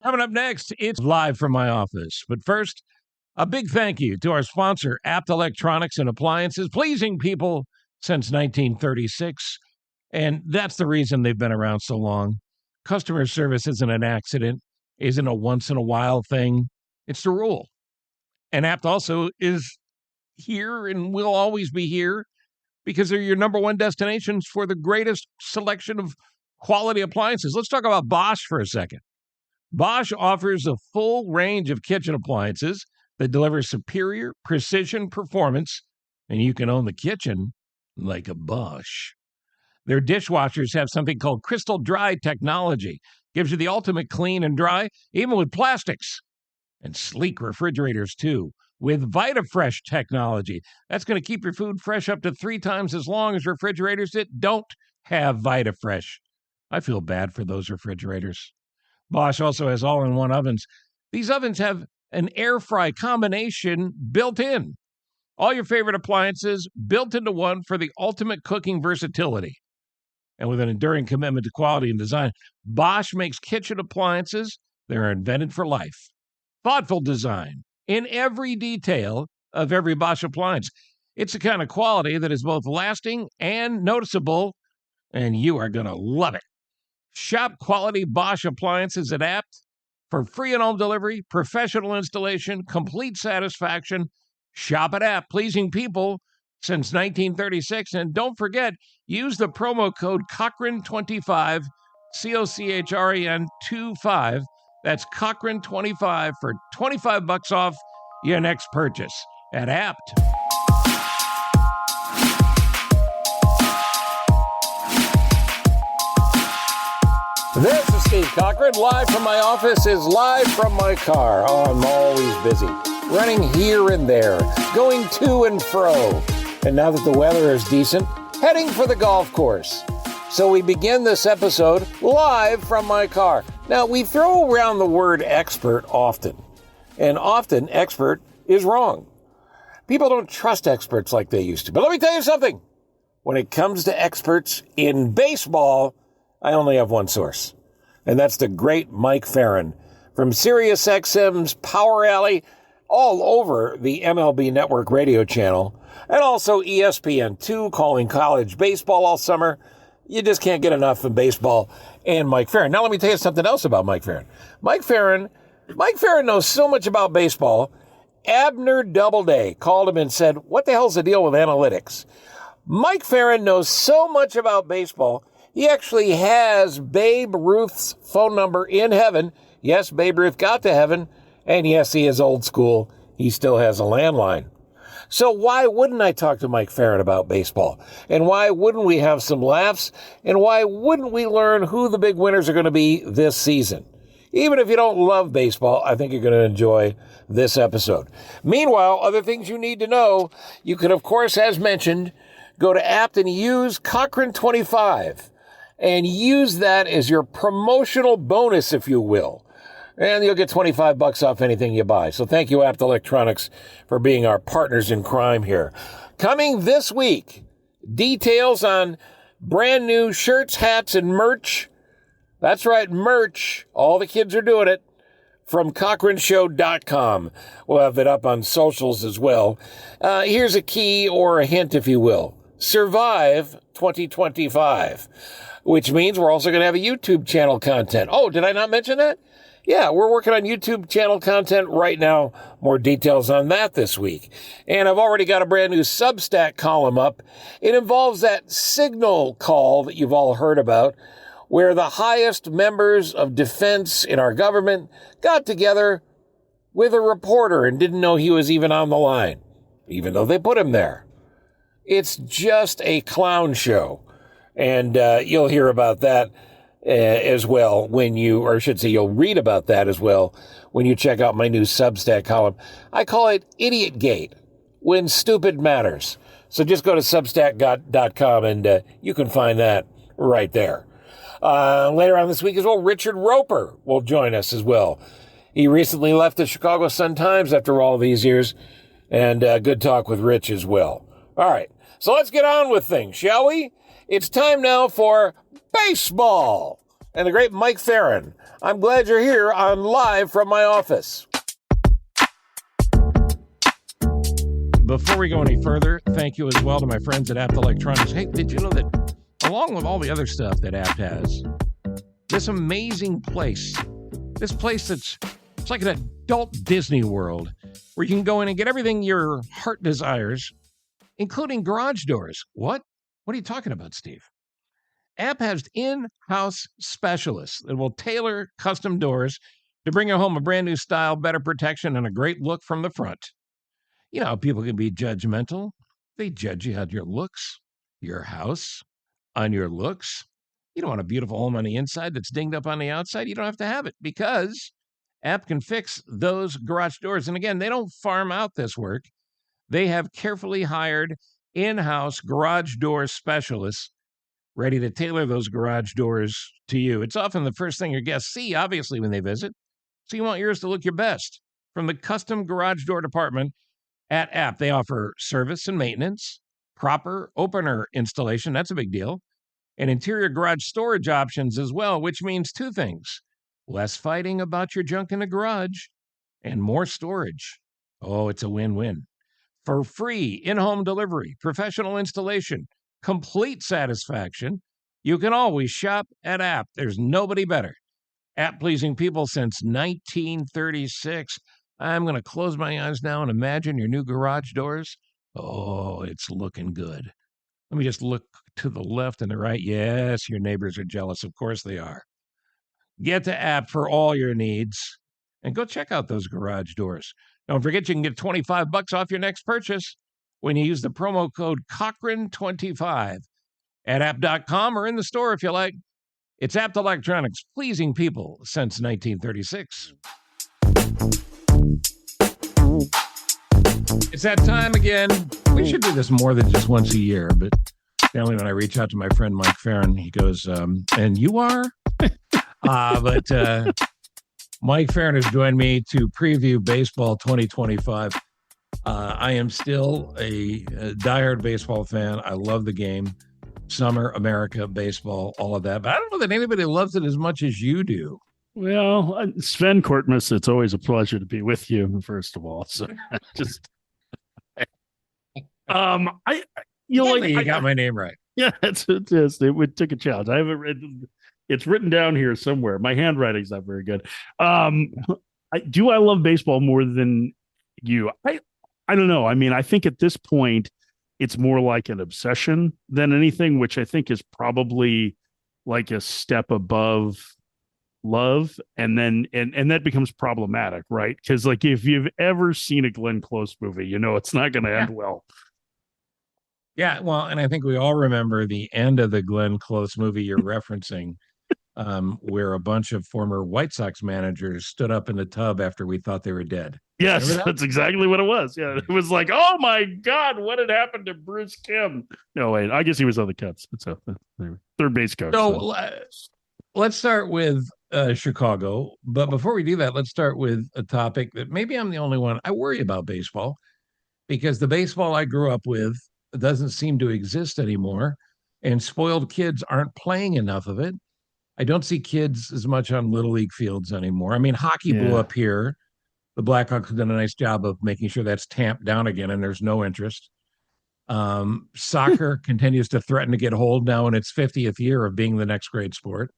Coming up next, it's live from my office. But first, a big thank you to our sponsor, Apt Electronics and Appliances, pleasing people since 1936. And that's the reason they've been around so long. Customer service isn't an accident, isn't a once-in-a-while thing. It's the rule. And Apt also is here and will always be here because they're your number one destinations for the greatest selection of quality appliances. Let's talk about Bosch for a second. Bosch offers a full range of kitchen appliances that deliver superior precision performance, and you can own the kitchen like a Bosch. Their dishwashers have something called crystal dry technology. Gives you the ultimate clean and dry, even with plastics. And sleek refrigerators, too, with VitaFresh technology. That's going to keep your food fresh up to 3 times as long as refrigerators that don't have VitaFresh. I feel bad for those refrigerators. Bosch also has all-in-one ovens. These ovens have an air fry combination built in. All your favorite appliances built into one for the ultimate cooking versatility. And with an enduring commitment to quality and design, Bosch makes kitchen appliances that are invented for life. Thoughtful design in every detail of every Bosch appliance. It's the kind of quality that is both lasting and noticeable, and you are going to love it. Shop quality Bosch appliances at Apt for free and home delivery, professional installation, complete satisfaction. Shop at Apt, pleasing people since 1936. And don't forget, use the promo code Cochran25, Cochran 25. That's Cochran25 for $25 off your next purchase at Apt. This is Steve Cochran. Live from my office is live from my car. Oh, I'm always busy. Running here and there, going to and fro. And now that the weather is decent, heading for the golf course. So we begin this episode live from my car. Now, we throw around the word expert often. And often, expert is wrong. People don't trust experts like they used to. But let me tell you something. When it comes to experts in baseball, I only have one source, and that's the great Mike Ferrin from SiriusXM's Power Alley, all over the MLB Network Radio channel, and also ESPN 2, calling college baseball all summer. You just can't get enough of baseball and Mike Ferrin. Now let me tell you something else about Mike Ferrin. Mike Ferrin knows so much about baseball. Abner Doubleday called him and said, "What the hell's the deal with analytics?" Mike Ferrin knows so much about baseball. He actually has Babe Ruth's phone number in heaven. Yes, Babe Ruth got to heaven. And yes, he is old school. He still has a landline. So why wouldn't I talk to Mike Ferrin about baseball? And why wouldn't we have some laughs? And why wouldn't we learn who the big winners are going to be this season? Even if you don't love baseball, I think you're going to enjoy this episode. Meanwhile, other things you need to know. You could, of course, as mentioned, go to Apt and use Cochran25. And use that as your promotional bonus, if you will. And you'll get $25 off anything you buy. So thank you, Apt Electronics, for being our partners in crime here. Coming this week, details on brand new shirts, hats, and merch. That's right, merch. All the kids are doing it. From CochranShow.com. We'll have it up on socials as well. Here's a key or a hint, if you will. Survive 2025. Which means we're also going to have a YouTube channel content. Oh, did I not mention that? Yeah, we're working on YouTube channel content right now. More details on that this week. And I've already got a brand new Substack column up. It involves that signal call that you've all heard about, where the highest members of defense in our government got together with a reporter and didn't know he was even on the line, even though they put him there. It's just a clown show. And you'll hear about that as well you'll read about that as well when you check out my new Substack column. I call it Idiot Gate, when stupid matters. So just go to Substack.com and you can find that right there. Later on this week as well, Richard Roper will join us as well. He recently left the Chicago Sun-Times after all these years, and good talk with Rich as well. All right, so let's get on with things, shall we? It's time now for baseball. And the great Mike Ferrin I'm glad you're here on Live from my office. Before we go any further, thank you as well to my friends at Apt Electronics. Hey, did you know that along with all the other stuff that Apt has, this amazing place, it's like an adult Disney World where you can go in and get everything your heart desires, including garage doors. What? What are you talking about, Steve? Apt has in-house specialists that will tailor custom doors to bring your home a brand new style, better protection, and a great look from the front. You know, people can be judgmental. They judge you on your looks, your house, on your looks. You don't want a beautiful home on the inside that's dinged up on the outside. You don't have to have it because Apt can fix those garage doors. And again, they don't farm out this work. They have carefully hired in-house garage door specialists ready to tailor those garage doors to you. It's often the first thing your guests see, obviously, when they visit. So you want yours to look your best. From the custom garage door department at Apt, they offer service and maintenance, proper opener installation, that's a big deal, and interior garage storage options as well, which means two things: less fighting about your junk in the garage and more storage. Oh, it's a win-win. For free in-home delivery, professional installation, complete satisfaction, you can always shop at Apt. There's nobody better. Apt pleasing people since 1936. I'm going to close my eyes now and imagine your new garage doors. Oh, it's looking good. Let me just look to the left and the right. Yes, your neighbors are jealous. Of course they are. Get to Apt for all your needs and go check out those garage doors. Don't forget you can get $25 off your next purchase when you use the promo code Cochran25 at apt.com or in the store if you like. It's Apt Electronics, pleasing people since 1936. It's that time again. We should do this more than just once a year, but generally when I reach out to my friend Mike Ferrin, he goes, and you are? But Mike Ferrin has joined me to preview baseball 2025. I am still a diehard baseball fan. I love the game. Summer, America, baseball, all of that. But I don't know that anybody loves it as much as you do. Well, Sven Kortmas, it's always a pleasure to be with you, first of all. So just, You got my name right. Yeah, it would take a challenge. I haven't read, it's written down here somewhere. My handwriting's not very good. I love baseball more than you. I don't know. I mean, I think at this point, it's more like an obsession than anything, which I think is probably like a step above love. And then, and that becomes problematic, right? Because like, if you've ever seen a Glenn Close movie, you know, it's not going to end well. Yeah. Well, and I think we all remember the end of the Glenn Close movie you're referencing, where a bunch of former White Sox managers stood up in the tub after we thought they were dead. Yes, that's exactly what it was. Yeah, it was like, oh my God, what had happened to Bruce Kim? No, wait, I guess he was on the Cubs. So third base coach. So let's start with Chicago. But before we do that, let's start with a topic that maybe I'm the only one. I worry about baseball because the baseball I grew up with doesn't seem to exist anymore, and spoiled kids aren't playing enough of it. I don't see kids as much on Little League fields anymore. I mean, hockey blew up here. The Blackhawks have done a nice job of making sure that's tamped down again, and there's no interest. Soccer continues to threaten to get hold now in its 50th year of being the next great sport.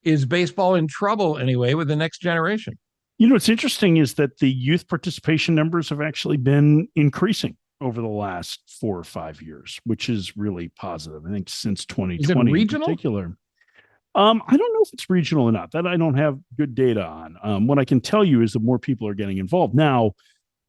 Is baseball in trouble anyway with the next generation? You know, what's interesting is that the youth participation numbers have actually been increasing over the last 4 or 5 years, which is really positive. I think since 2020 in particular. I don't know if it's regional or not. That I don't have good data on. What I can tell you is that more people are getting involved. Now,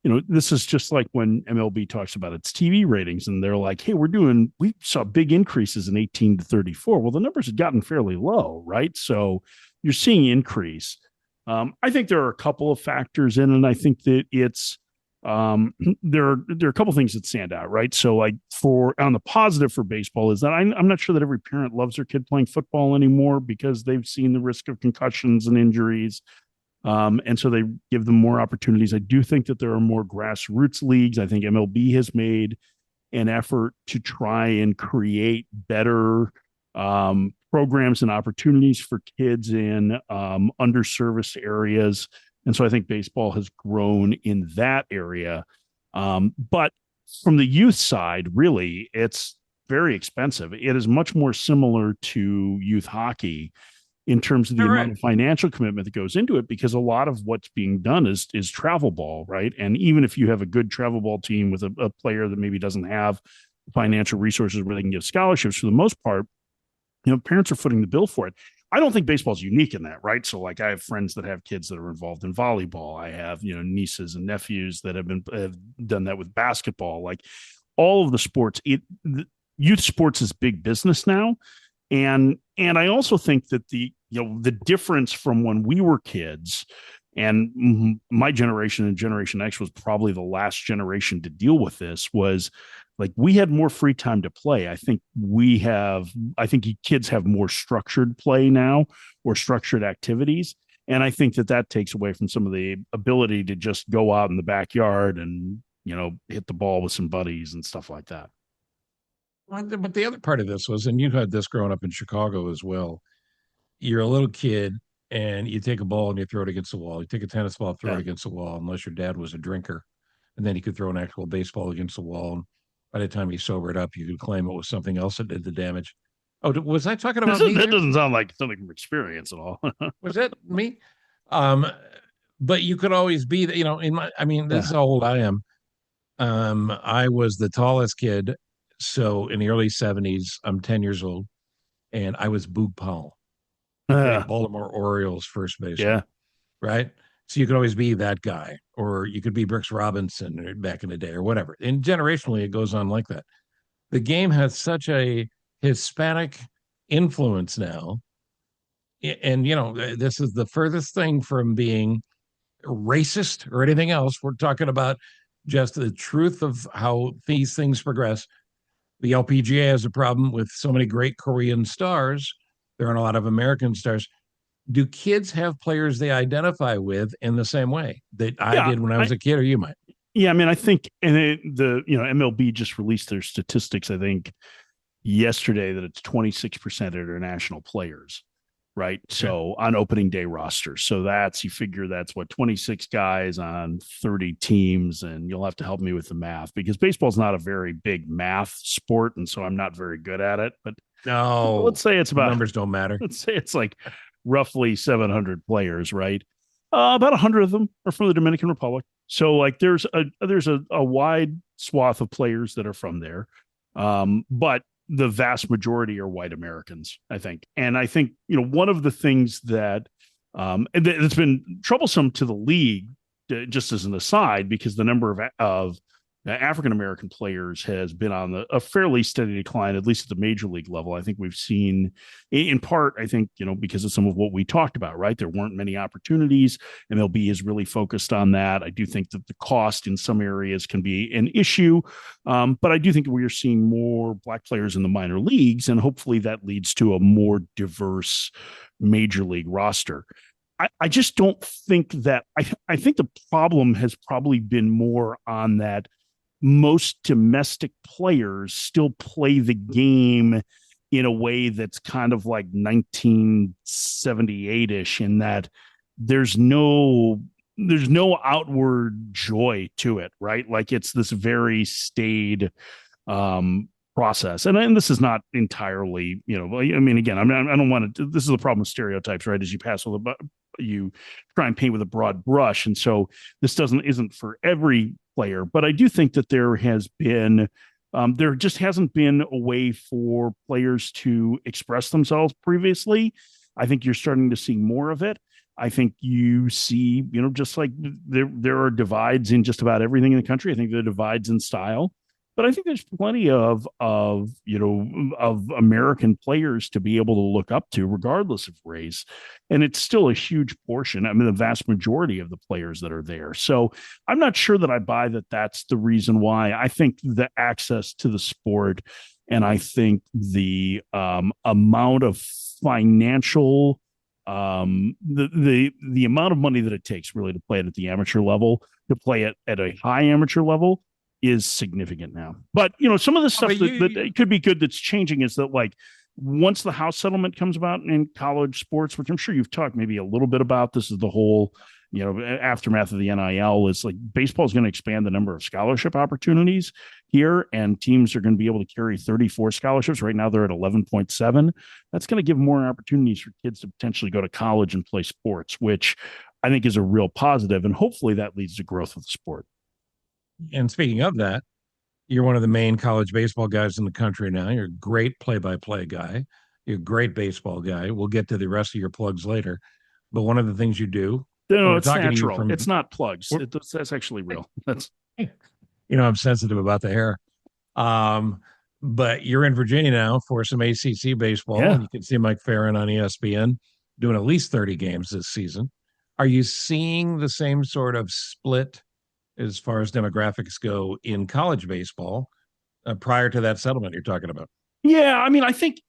you know, this is just like when MLB talks about its TV ratings and they're like, hey, we saw big increases in 18 to 34. Well, the numbers had gotten fairly low, right? So you're seeing increase. I think there are a couple of factors in, and I think that it's there are a couple of things that stand out, right? So like on the positive for baseball is that I'm not sure that every parent loves their kid playing football anymore because they've seen the risk of concussions and injuries. And so they give them more opportunities. I do think that there are more grassroots leagues. I think MLB has made an effort to try and create better programs and opportunities for kids in underserviced areas. And so I think baseball has grown in that area. But from the youth side, really, it's very expensive. It is much more similar to youth hockey in terms of the amount of financial commitment that goes into it, because a lot of what's being done is travel ball, right? And even if you have a good travel ball team with a player that maybe doesn't have financial resources where they can give scholarships, for the most part, parents are footing the bill for it. I don't think baseball is unique in that, right? So like I have friends that have kids that are involved in volleyball. I have, nieces and nephews that have done that with basketball. Like all of the sports, youth sports is big business now. And I also think that the difference from when we were kids, and my generation and Generation X was probably the last generation to deal with this, was like we had more free time to play. I think kids have more structured play now, or structured activities. And I think that takes away from some of the ability to just go out in the backyard and, hit the ball with some buddies and stuff like that. But the other part of this was, and you had this growing up in Chicago as well, you're a little kid and you take a ball and you throw it against the wall. You take a tennis ball, throw it against the wall, unless your dad was a drinker. And then he could throw an actual baseball against the wall. And by the time he sobered up, you could claim it was something else that did the damage. Oh, was I talking about me? That doesn't sound like something from experience at all. Was that me? But you could always be, this is how old I am. I was the tallest kid. So in the early 70s, I'm 10 years old, and I was Boog Powell, Baltimore Orioles first baseman. Yeah. Right? So you could always be that guy, or you could be Brooks Robinson back in the day or whatever. And generationally, it goes on like that. The game has such a Hispanic influence now. And, this is the furthest thing from being racist or anything else. We're talking about just the truth of how these things progress. The LPGA has a problem with so many great Korean stars. There aren't a lot of American stars. Do kids have players they identify with in the same way that I did when I was a kid, or you might? Yeah, I mean, I think, and MLB just released their statistics, I think, yesterday, that it's 26% international players, right? Okay. So on opening day rosters. So you figure that's what, 26 guys on 30 teams, and you'll have to help me with the math, because baseball's not a very big math sport, and so I'm not very good at it. But no, let's say it's about, numbers don't matter. Let's say it's like roughly 700 players, right? About 100 of them are from the Dominican Republic. So like there's a wide swath of players that are from there. But the vast majority are white Americans, I think. And I think, one of the things that it's been troublesome to the league, just as an aside, because the number of African-American players has been on a fairly steady decline, at least at the major league level. I think we've seen, in part, I think, because of some of what we talked about, right? There weren't many opportunities. MLB is really focused on that. I do think that the cost in some areas can be an issue. But I do think we are seeing more Black players in the minor leagues, and hopefully that leads to a more diverse major league roster. I just don't think that, I think the problem has probably been more on that most domestic players still play the game in a way that's kind of like 1978-ish, in that there's no outward joy to it, right? Like it's this very staid process. And this is not entirely, I mean, again, I don't want to, this is the problem with stereotypes, right? As you pass with you try and paint with a broad brush. And so this isn't for every player, but I do think that there just hasn't been a way for players to express themselves previously. I think you're starting to see more of it. I think you see, just like there are divides in just about everything in the country. I think there are divides in style, but I think there's plenty of American players to be able to look up to, regardless of race. And it's still a huge portion. I mean, the vast majority of the players that are there. So I'm not sure that I buy that that's the reason why. I think the access to the sport, and I think the amount of financial, the amount of money that it takes really to play it at the amateur level, to play it at a high amateur level, is significant now. But some of the stuff that could be good that's changing is that, like, once the House settlement comes about in college sports, which I'm sure you've talked maybe a little bit about, this is the whole, aftermath of the NIL, is like baseball is going to expand the number of scholarship opportunities here, and teams are going to be able to carry 34 scholarships. Right now they're at 11.7. That's going to give more opportunities for kids to potentially go to college and play sports, which I think is a real positive, and hopefully that leads to growth of the sport. And speaking of that, you're one of the main college baseball guys in the country now. You're a great play-by-play guy. You're a great baseball guy. We'll get to the rest of your plugs later. But one of the things you do... No, it's natural. It's not plugs. That's actually real. That's... I'm sensitive about the hair. But you're in Virginia now for some ACC baseball. Yeah. And you can see Mike Ferrin on ESPN doing at least 30 games this season. Are you seeing the same sort of split as far as demographics go in college baseball prior to that settlement you're talking about? Yeah, I mean, I think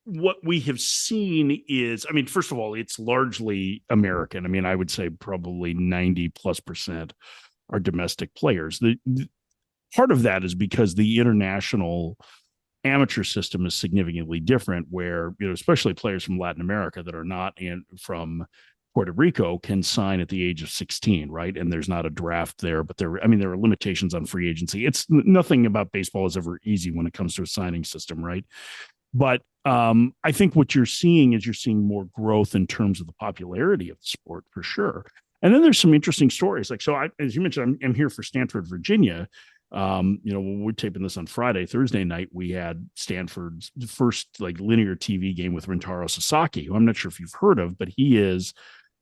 what we have seen is, first of all, it's largely American. I mean, I would say probably 90+% are domestic players. The part of that is because the international amateur system is significantly different, where, especially players from Latin America that are not from Puerto Rico can sign at the age of 16, right? And there's not a draft there, but there are limitations on free agency. It's nothing about baseball is ever easy when it comes to a signing system, right? But I think what you're seeing is more growth in terms of the popularity of the sport, for sure. And then there's some interesting stories. Like, so as you mentioned, I'm here for Stanford, Virginia. When we're taping this on Thursday night, we had Stanford's first linear TV game with Rintaro Sasaki, who I'm not sure if you've heard of, but he is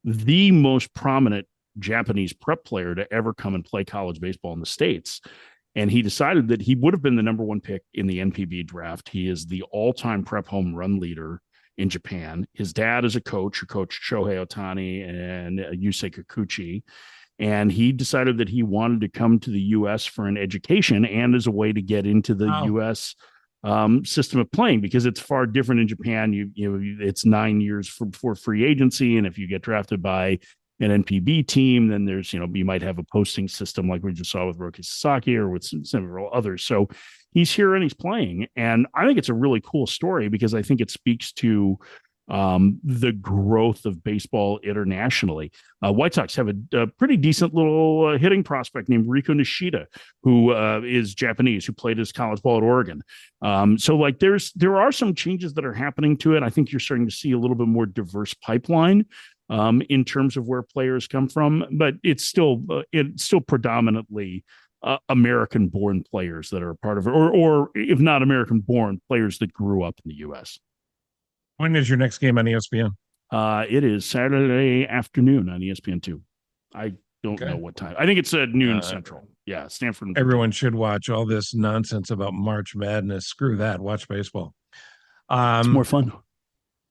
the most prominent Japanese prep player to ever come and play college baseball in the States. And he decided that he would have been the number one pick in the NPB draft. He is the all-time prep home run leader in Japan. His dad is a coach who coached Shohei Ohtani and Yusei Kikuchi. And he decided that he wanted to come to the U.S. for an education and as a way to get into the U.S. System of playing, because it's far different in Japan. It's 9 years for free agency, and if you get drafted by an NPB team, then there's you might have a posting system like we just saw with Roki Sasaki or with several others. So he's here and he's playing, and I think it's a really cool story because I think it speaks to the growth of baseball internationally. White Sox have a pretty decent little hitting prospect named Riko Nishida, who is Japanese, who played his college ball at Oregon. So there are some changes that are happening to it. I think you're starting to see a little bit more diverse pipeline in terms of where players come from, but it's still predominantly American-born players that are a part of it, or if not American-born, players that grew up in the U.S. When is your next game on ESPN? It is Saturday afternoon on ESPN2. I don't know what time. I think it's at noon Central. Yeah, Stanford. Everyone should watch all this nonsense about March Madness. Screw that. Watch baseball. It's more fun.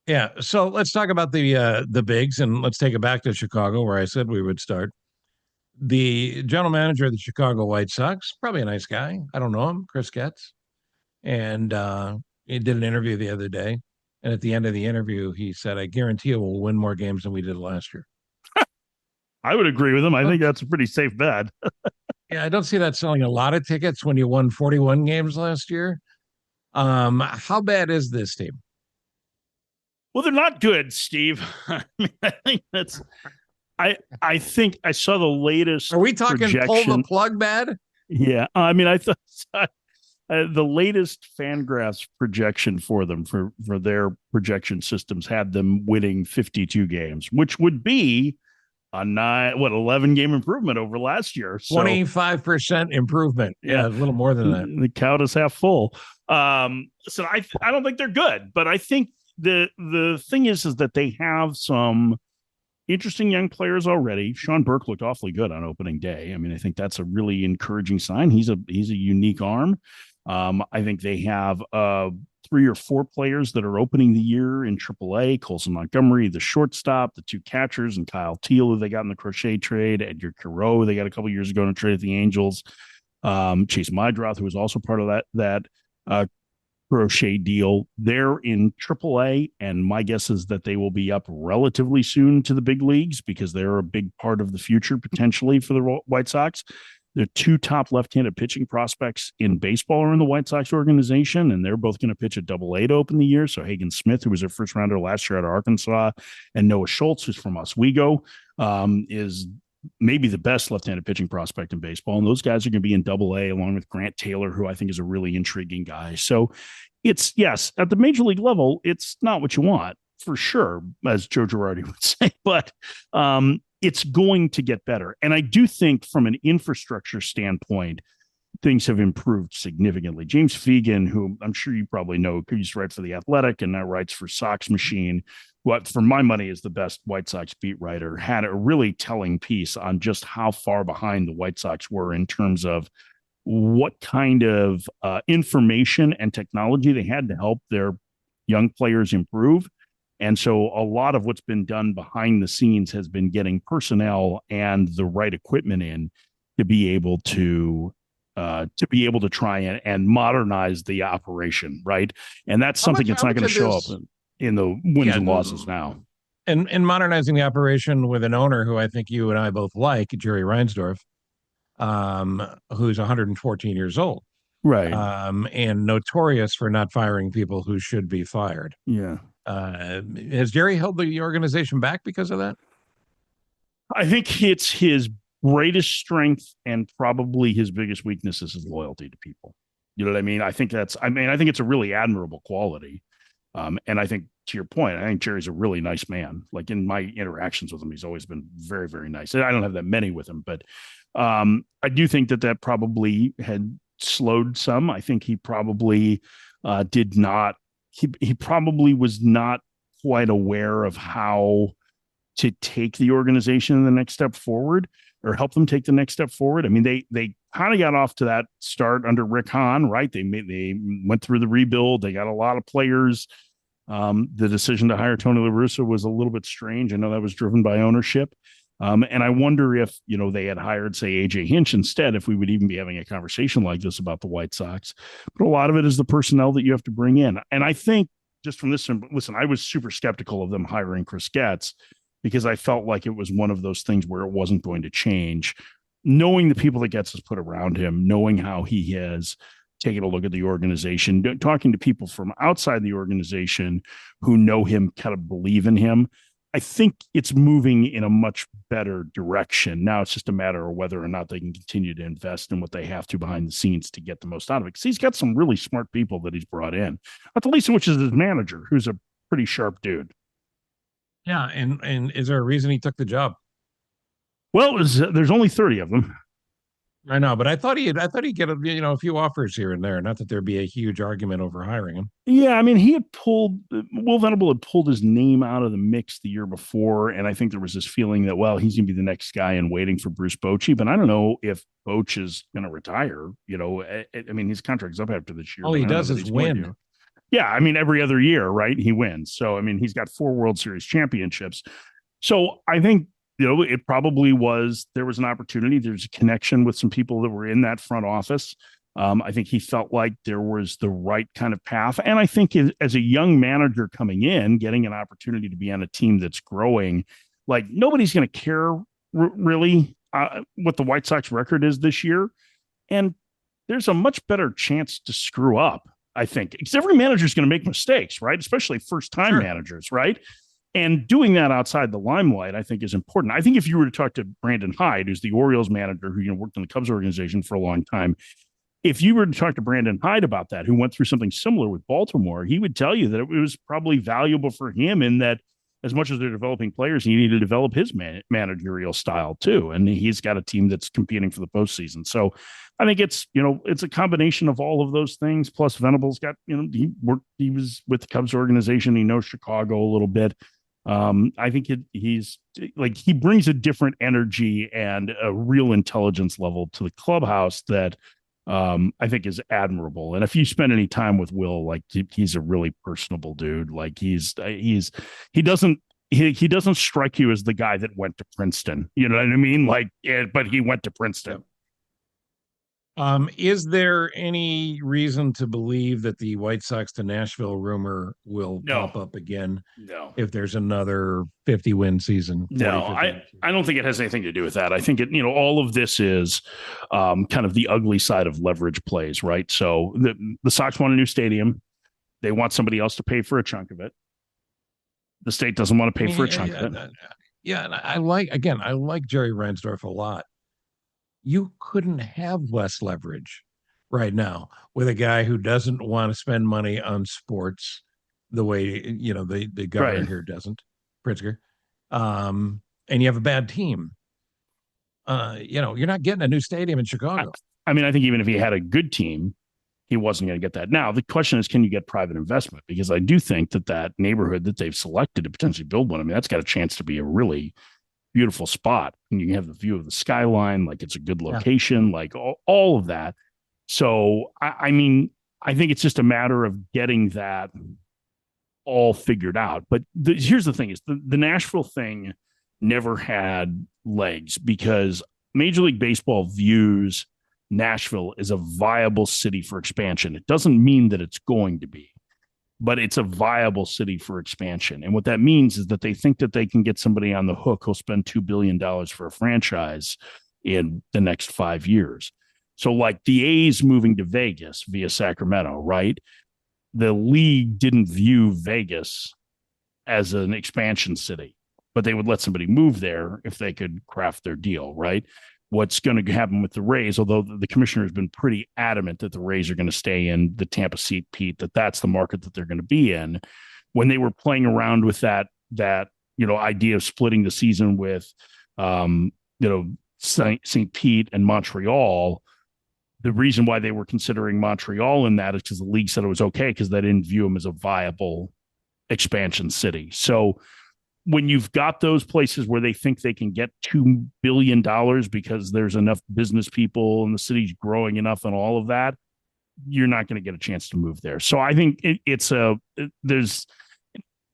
Yeah. So let's talk about the bigs, and let's take it back to Chicago, where I said we would start. The general manager of the Chicago White Sox, probably a nice guy. I don't know him, Chris Getz. And he did an interview the other day. And at the end of the interview, he said, I guarantee you we'll win more games than we did last year. I would agree with him. I think that's a pretty safe bet. Yeah, I don't see that selling a lot of tickets when you won 41 games last year. How bad is this team? Well, they're not good, Steve. I think that's... I think I saw the latest. Are we talking projection. Pull the plug bad? Yeah. I thought the latest Fangraphs projection for them for their projection systems had them winning 52 games, which would be a 11 game improvement over last year. So, 25% improvement. Yeah, a little more than that. The count is half full. So I don't think they're good, but I think the thing is that they have some interesting young players already. Sean Burke looked awfully good on opening day. I think that's a really encouraging sign. He's a unique arm. I think they have 3 or 4 players that are opening the year in AAA. Colson Montgomery, the shortstop, the 2 catchers, and Kyle Teal, who they got in the Crochet trade. Edgar Quiroz, they got a couple years ago in a trade at the Angels. Chase Mydroth, who was also part of that Crochet deal. They're in AAA, and my guess is that they will be up relatively soon to the big leagues because they're a big part of the future potentially for the White Sox. The two top left-handed pitching prospects in baseball are in the White Sox organization, and they're both going to pitch at Double-A to open the year. So Hagen Smith, who was their first rounder last year out of Arkansas, and Noah Schultz, who's from Oswego, is maybe the best left-handed pitching prospect in baseball. And those guys are going to be in Double-A along with Grant Taylor, who I think is a really intriguing guy. So it's, yes, at the major league level, it's not what you want for sure, as Joe Girardi would say, but it's going to get better. And I do think from an infrastructure standpoint, things have improved significantly. James Fegan, who I'm sure you probably know, who used to write for The Athletic and now writes for Sox Machine, what for my money is the best White Sox beat writer, had a really telling piece on just how far behind the White Sox were in terms of what kind of information and technology they had to help their young players improve. And so a lot of what's been done behind the scenes has been getting personnel and the right equipment in to be able to try and modernize the operation, right? And that's something that's not going to show up in the wins and losses now. And modernizing the operation with an owner who I think you and I both like, Jerry Reinsdorf, who's 114 years old. Right. And notorious for not firing people who should be fired. Yeah. Has Jerry held the organization back because of that? I think it's his greatest strength and probably his biggest weakness is his loyalty to people. You know what I mean? I think it's a really admirable quality. And I think to your point, I think Jerry's a really nice man. Like in my interactions with him, he's always been very, very nice. And I don't have that many with him, but I do think that probably had slowed some. I think he probably he probably was not quite aware of how to take the organization in the next step forward or help them take the next step forward. I mean, they kind of got off to that start under Rick Hahn, right? They went through the rebuild. They got a lot of players. The decision to hire Tony La Russa was a little bit strange. I know that was driven by ownership. And I wonder if, they had hired, say, AJ Hinch instead, if we would even be having a conversation like this about the White Sox. But a lot of it is the personnel that you have to bring in. And I think just from this, listen, I was super skeptical of them hiring Chris Getz because I felt like it was one of those things where it wasn't going to change. Knowing the people that Getz has put around him, knowing how he has taken a look at the organization, talking to people from outside the organization who know him, kind of believe in him, I think it's moving in a much better direction. Now it's just a matter of whether or not they can continue to invest in what they have to behind the scenes to get the most out of it. Because he's got some really smart people that he's brought in, not the least of which is his manager, who's a pretty sharp dude. Yeah, and is there a reason he took the job? Well, there's only 30 of them. I know, but I thought he'd get a few offers here and there. Not that there'd be a huge argument over hiring him. Yeah, I mean, Will Venable had pulled his name out of the mix the year before, and I think there was this feeling that, well, he's going to be the next guy in waiting for Bruce Bochy. But I don't know if Boch is going to retire. I mean, his contract's up after this year. All he does is win. Yeah, I mean, every other year, right? He wins. So, I mean, he's got 4 World Series championships. So I think, it probably there was an opportunity. There's a connection with some people that were in that front office. I think he felt like there was the right kind of path. And I think as a young manager coming in, getting an opportunity to be on a team that's growing, like nobody's going to care really what the White Sox record is this year. And there's a much better chance to screw up, I think, because every manager is going to make mistakes, right? Especially first-time managers, right? And doing that outside the limelight, I think, is important. I think if you were to talk to Brandon Hyde, who's the Orioles manager who worked in the Cubs organization for a long time, if you were to talk to Brandon Hyde about that, who went through something similar with Baltimore, he would tell you that it was probably valuable for him in that as much as they're developing players, he needed to develop his managerial style too. And he's got a team that's competing for the postseason. So I think it's a combination of all of those things. Plus Venable's got, he was with the Cubs organization. He knows Chicago a little bit. I think he brings a different energy and a real intelligence level to the clubhouse that I think is admirable. And if you spend any time with Will, like he's a really personable dude. Like he doesn't strike you as the guy that went to Princeton. You know what I mean? Like, but he went to Princeton. Is there any reason to believe that the White Sox to Nashville rumor will pop up again? No. If there's another 50-win season? No, I don't think it has anything to do with that. I think all of this is kind of the ugly side of leverage plays, right? So the Sox want a new stadium. They want somebody else to pay for a chunk of it. The state doesn't want to pay for a chunk of it. Yeah, and I like Jerry Reinsdorf a lot. You couldn't have less leverage right now with a guy who doesn't want to spend money on sports the way, the governor here doesn't, Pritzker. And you have a bad team. You're not getting a new stadium in Chicago. I think even if he had a good team, he wasn't going to get that. Now, the question is, can you get private investment? Because I do think that neighborhood that they've selected to potentially build one, that's got a chance to be a really beautiful spot. And you can have the view of the skyline, like it's a good location, like all of that. So, I think it's just a matter of getting that all figured out. But here's the thing is the Nashville thing never had legs because Major League Baseball views Nashville as a viable city for expansion. It doesn't mean that it's going to be, but it's a viable city for expansion. And what that means is that they think that they can get somebody on the hook who'll spend $2 billion for a franchise in the next 5 years. So like the A's moving to Vegas via Sacramento, right? The league didn't view Vegas as an expansion city, but they would let somebody move there if they could craft their deal, right? What's going to happen with the Rays, although the commissioner has been pretty adamant that the Rays are going to stay in the Tampa seat, Pete, that's the market that they're going to be in. When they were playing around with that idea of splitting the season with, St. Pete and Montreal, the reason why they were considering Montreal in that is because the league said it was okay because they didn't view them as a viable expansion city. So when you've got those places where they think they can get $2 billion because there's enough business people and the city's growing enough and all of that, you're not going to get a chance to move there. So I think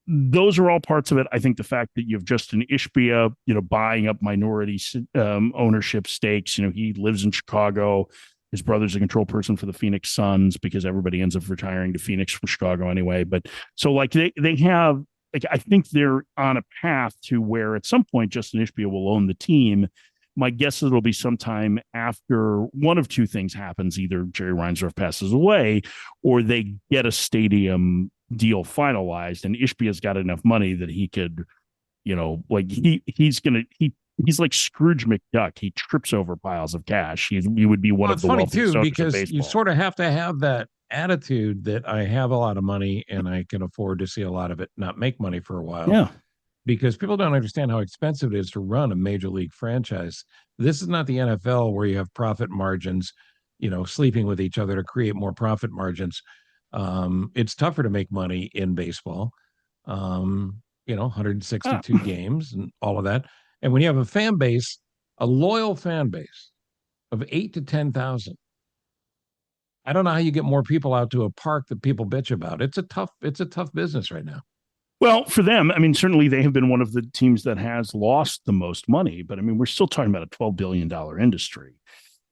those are all parts of it. I think the fact that you have Justin Ishbia, buying up minority ownership stakes, he lives in Chicago. His brother's a control person for the Phoenix Suns because everybody ends up retiring to Phoenix from Chicago anyway. But so like they have, I think they're on a path to where at some point Justin Ishbia will own the team. My guess is it'll be sometime after one of two things happens. Either Jerry Reinsdorf passes away or they get a stadium deal finalized and Ishbia's got enough money that he could, he's like Scrooge McDuck. He trips over piles of cash. He would be one of the wealthiest owners of baseball. Because you sort of have to have that attitude that I have a lot of money and I can afford to see a lot of it not make money for a while. Yeah. Because people don't understand how expensive it is to run a major league franchise. This is not the NFL where you have profit margins, sleeping with each other to create more profit margins. It's tougher to make money in baseball. 162 games and all of that. And when you have a fan base, a loyal fan base of 8 to 10,000, I don't know how you get more people out to a park that people bitch about. It's a tough business right now. Well, for them, certainly they have been one of the teams that has lost the most money, but we're still talking about a $12 billion industry.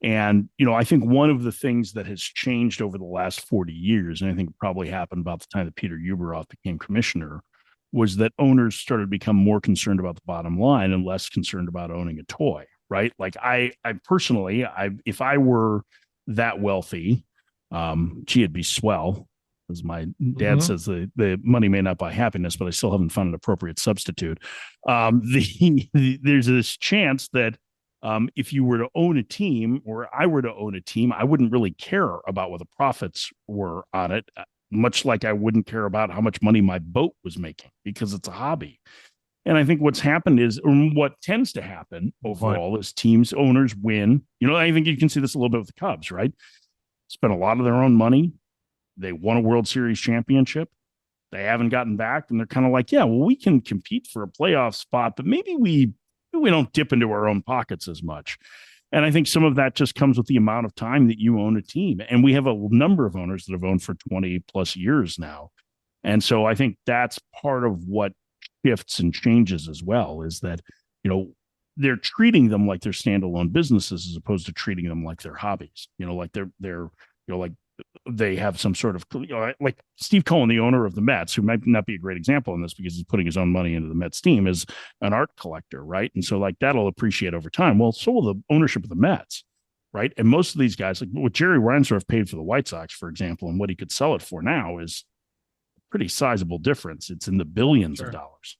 And, I think one of the things that has changed over the last 40 years, and I think it probably happened about the time that Peter Ueberroth became commissioner, was that owners started to become more concerned about the bottom line and less concerned about owning a toy, right? Like I personally, if I were that wealthy, it'd be swell. As my dad says, the money may not buy happiness, but I still haven't found an appropriate substitute. There's this chance that if you were to own a team or I were to own a team, I wouldn't really care about what the profits were on it, much like I wouldn't care about how much money my boat was making because it's a hobby. And I think what's happened is, or what tends to happen overall is teams, owners win. I think you can see this a little bit with the Cubs, right? Spent a lot of their own money. They won a World Series championship. They haven't gotten back, and they're kind of like, yeah, well, we can compete for a playoff spot, but maybe we don't dip into our own pockets as much. And I think some of that just comes with the amount of time that you own a team. And we have a number of owners that have owned for 20 plus years now. And so I think that's part of what shifts and changes as well, is that, they're treating them like they're standalone businesses as opposed to treating them like they're hobbies. Like they're like they have some sort of, like Steve Cohen, the owner of the Mets, who might not be a great example in this because he's putting his own money into the Mets team, is an art collector, right? And so like that'll appreciate over time. Well, so will the ownership of the Mets, right? And most of these guys, like what Jerry Reinsdorf paid for the White Sox, for example, and what he could sell it for now is a pretty sizable difference. It's in the billions of dollars.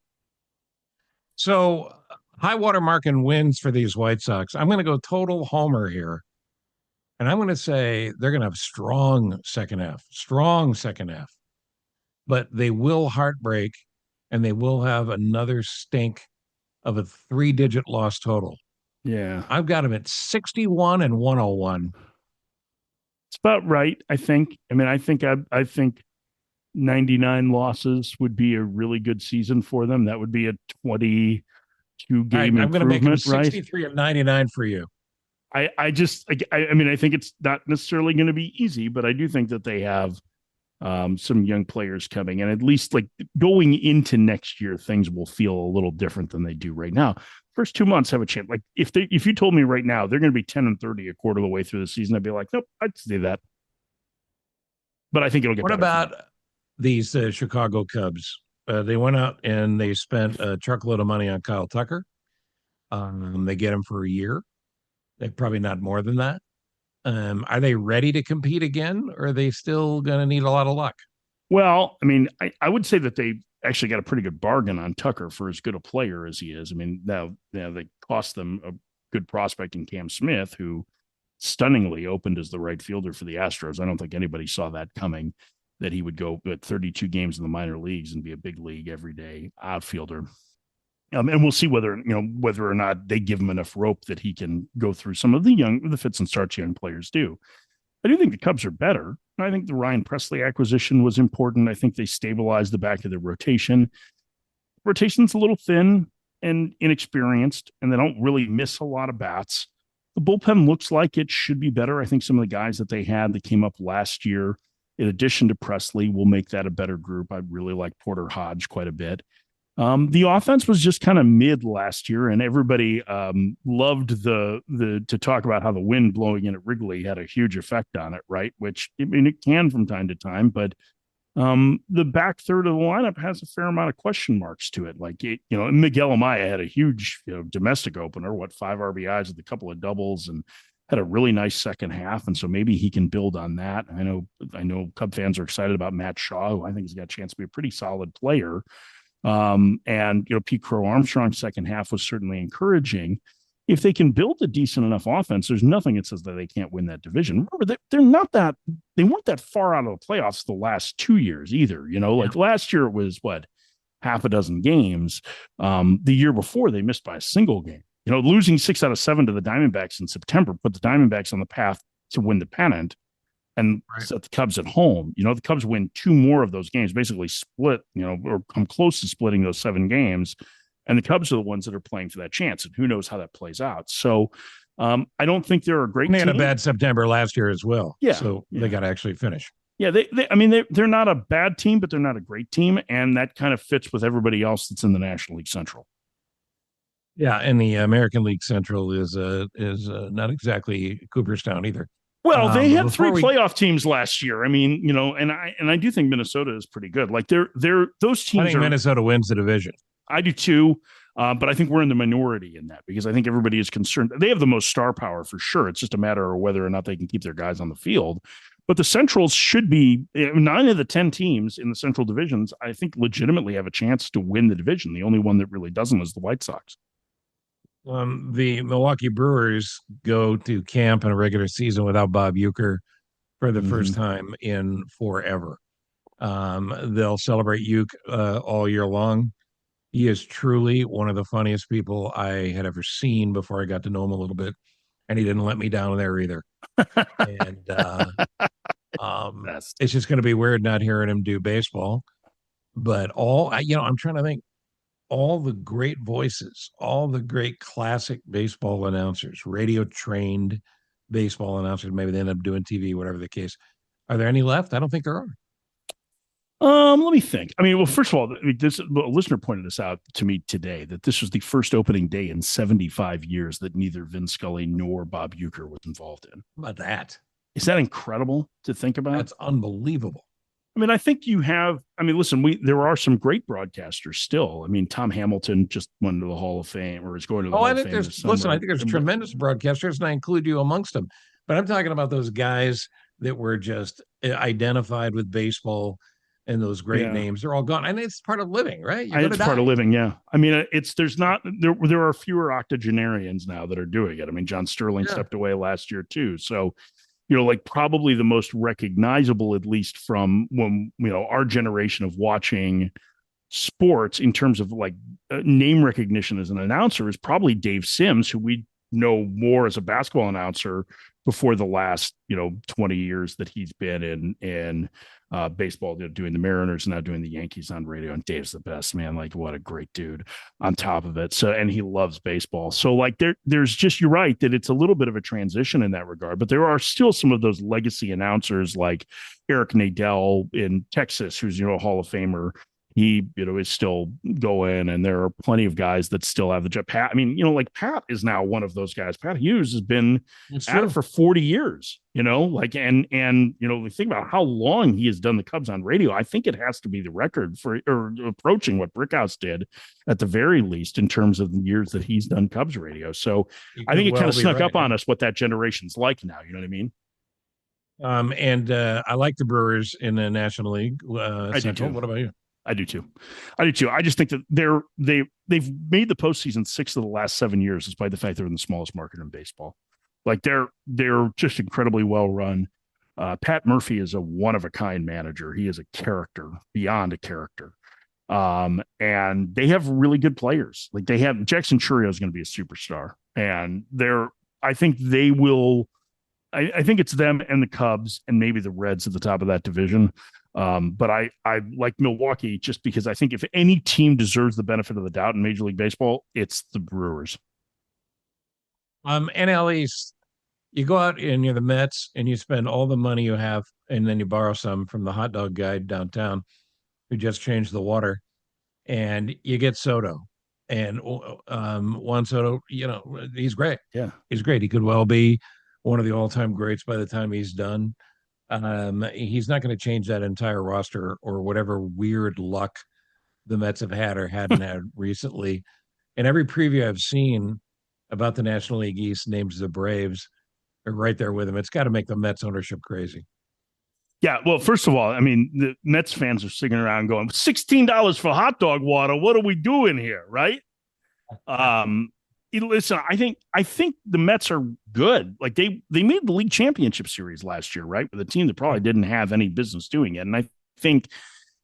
So high water mark and wins for these White Sox. I'm going to go total homer here. And I'm going to say they're going to have strong second half, but they will heartbreak and they will have another stink of a 3-digit loss total. Yeah. I've got them at 61 and 101. It's about right, I think. I mean, I think 99 losses would be a really good season for them. That would be a 22 game improvement, I'm going to make them 63 and 99 for you. I mean, I think it's not necessarily going to be easy, but I do think that they have some young players coming, and at least like going into next year, things will feel a little different than they do right now. First 2 months have a chance. Like if you told me right now they're going to be 10 and 30 a quarter of the way through the season, I'd be like, nope, I'd say that. But I think it'll get better. What about these Chicago Cubs? They went out and they spent a truckload of money on Kyle Tucker. They get him for a year. They're probably not more than that. Are they ready to compete again, or are they still going to need a lot of luck? Well, I mean, I would say that they actually got a pretty good bargain on Tucker for as good a player as he is. I mean, now they cost them a good prospect in Cam Smith, who stunningly opened as the right fielder for the Astros. I don't think anybody saw that coming, that he would go at 32 games in the minor leagues and be a big league everyday outfielder. And we'll see whether or not they give him enough rope that he can go through some of the fits and starts young players do. I do think the Cubs are better. I think the Ryan Presley acquisition was important. I think they stabilized the back of the rotation. Rotation's a little thin and inexperienced, and they don't really miss a lot of bats. The bullpen looks like it should be better. I think some of the guys that they had that came up last year, in addition to Presley, will make that a better group. I really like Porter Hodge quite a bit. The offense was just kind of mid last year, and everybody loved to talk about how the wind blowing in at Wrigley had a huge effect on it, right? Which, I mean, it can from time to time, but the back third of the lineup has a fair amount of question marks to it. Like, Miguel Amaya had a huge domestic opener, 5 RBIs with a couple of doubles, and had a really nice second half, and so maybe he can build on that. I know Cub fans are excited about Matt Shaw, who I think has got a chance to be a pretty solid player. And Pete Crow Armstrong's second half was certainly encouraging. If they can build a decent enough offense, there's nothing that says that they can't win that division. Remember, they weren't that far out of the playoffs the last 2 years either. Like last year it was half a dozen games. The year before they missed by a single game. Losing 6 out of 7 to the Diamondbacks in September put the Diamondbacks on the path to win the pennant and set the Cubs at home. The Cubs win 2 more of those games, basically split, or come close to splitting those 7 games. And the Cubs are the ones that are playing for that chance. And who knows how that plays out. So I don't think they're a great team. They had a bad September last year as well. Yeah. So they got to actually finish. Yeah. They're not a bad team, but they're not a great team. And that kind of fits with everybody else that's in the National League Central. Yeah. And the American League Central is not exactly Cooperstown either. Well, they had 3 playoff teams last year. I mean, and I do think Minnesota is pretty good. Like they're those teams. I think Minnesota wins the division. I do too, but I think we're in the minority in that because I think everybody is concerned. They have the most star power for sure. It's just a matter of whether or not they can keep their guys on the field. But the Centrals should be 9 of the 10 teams in the Central divisions. I think legitimately have a chance to win the division. The only one that really doesn't is the White Sox. The Milwaukee Brewers go to camp in a regular season without Bob Uecker for the first time in forever. They'll celebrate Ueck all year long. He is truly one of the funniest people I had ever seen before I got to know him a little bit, and he didn't let me down there either. And it's just going to be weird not hearing him do baseball. But I'm trying to think. All the great voices, all the great classic baseball announcers, radio-trained baseball announcers, maybe they end up doing TV, whatever the case. Are there any left? I don't think there are. Let me think. I mean, well, first of all, a listener pointed this out to me today that this was the first opening day in 75 years that neither Vin Scully nor Bob Uecker was involved in. How about that? Is that incredible to think about? That's unbelievable. I mean, I think you have. I mean, listen, there are some great broadcasters still. I mean, Tom Hamilton just went to the Hall of Fame, or is going to the Hall of Fame. I think there's tremendous broadcasters, and I include you amongst them. But I'm talking about those guys that were just identified with baseball. And those great names, they're all gone. And it's part of living, right? It's part of living, yeah. I mean, there are fewer octogenarians now that are doing it. I mean, John Sterling stepped away last year too. So, like probably the most recognizable, at least from when, our generation of watching sports in terms of like name recognition as an announcer is probably Dave Sims, who we know more as a basketball announcer before the last 20 years that he's been in baseball, doing the Mariners and now doing the Yankees on radio. And Dave's the best, man. Like, what a great dude on top of it. So, and he loves baseball. So like there's just, you're right that it's a little bit of a transition in that regard, but there are still some of those legacy announcers like Eric Nadel in Texas, who's, a Hall of Famer. He, is still going, and there are plenty of guys that still have the job. Pat, I mean, like Pat is now one of those guys. Pat Hughes has been at it for 40 years, like, and we think about how long he has done the Cubs on radio. I think it has to be the record or approaching what Brickhouse did at the very least in terms of the years that he's done Cubs radio. So I think it kind of snuck up on us what that generation's like now. You know what I mean? And I like the Brewers in the National League. I do too. What about you? I do too. I just think that they've made the postseason 6 of the last 7 years, despite the fact they're in the smallest market in baseball. Like they're just incredibly well run. Pat Murphy is a one of a kind manager. He is a character beyond a character. And they have really good players. Like they have Jackson Churio is going to be a superstar, and I think they will. I think it's them and the Cubs and maybe the Reds at the top of that division. But I like Milwaukee just because I think if any team deserves the benefit of the doubt in Major League Baseball, it's the Brewers. NL East, you go out and you're the Mets and you spend all the money you have and then you borrow some from the hot dog guy downtown who just changed the water, and you get Soto. And Juan Soto, he's great. Yeah, he's great. He could well be one of the all-time greats by the time he's done. He's not going to change that entire roster or whatever weird luck the Mets have had or hadn't had recently. And every preview I've seen about the National League East names the Braves are right there with him. It's got to make the Mets ownership crazy. Yeah, well, first of all, I mean, the Mets fans are sitting around going, $16 for hot dog water. What are we doing here, right? Listen, I think the Mets are good. Like they made the league championship series last year, right? With a team that probably didn't have any business doing it. And I think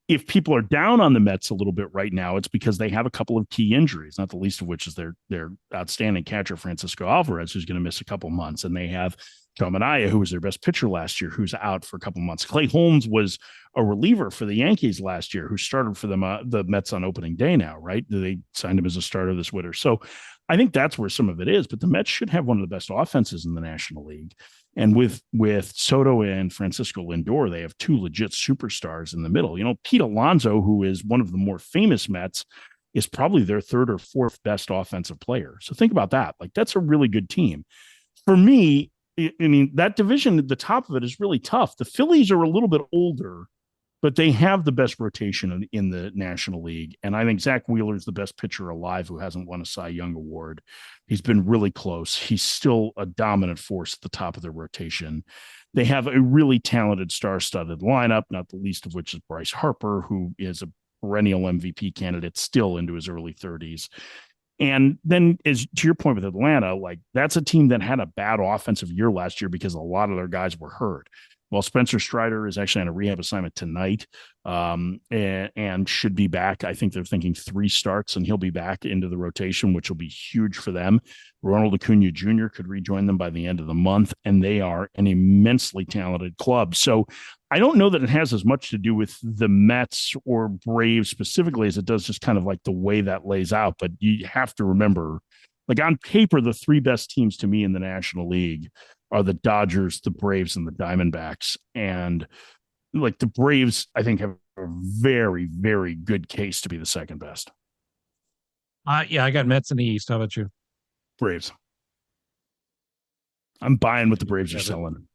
if people are down on the Mets a little bit right now, it's because they have a couple of key injuries, not the least of which is their outstanding catcher, Francisco Alvarez, who's going to miss a couple months. And they have Joe Manaya, who was their best pitcher last year, who's out for a couple months. Clay Holmes was a reliever for the Yankees last year, who started for them, the Mets on opening day now, right? They signed him as a starter this winter. So I think that's where some of it is, but the Mets should have one of the best offenses in the National League. And with Soto and Francisco Lindor, they have two legit superstars in the middle. Pete Alonso, who is one of the more famous Mets, is probably their third or fourth best offensive player. So think about that. Like that's a really good team. For me, I mean, that division at the top of it is really tough. The Phillies are a little bit older, but they have the best rotation in the National League. And I think Zach Wheeler is the best pitcher alive who hasn't won a Cy Young Award. He's been really close. He's still a dominant force at the top of their rotation. They have a really talented star-studded lineup, not the least of which is Bryce Harper, who is a perennial MVP candidate still into his early 30s. And then, as to your point with Atlanta, like that's a team that had a bad offensive year last year because a lot of their guys were hurt. Well, Spencer Strider is actually on a rehab assignment tonight and should be back. I think they're thinking 3 starts, and he'll be back into the rotation, which will be huge for them. Ronald Acuna Jr. could rejoin them by the end of the month, and they are an immensely talented club. So I don't know that it has as much to do with the Mets or Braves specifically as it does just kind of like the way that lays out. But you have to remember, like on paper, the 3 best teams to me in the National League are the Dodgers, the Braves, and the Diamondbacks. And like the Braves, I think, have very, very good case to be the second best. Yeah, I got Mets in the East. How about you? Braves. I'm buying what the Braves are selling.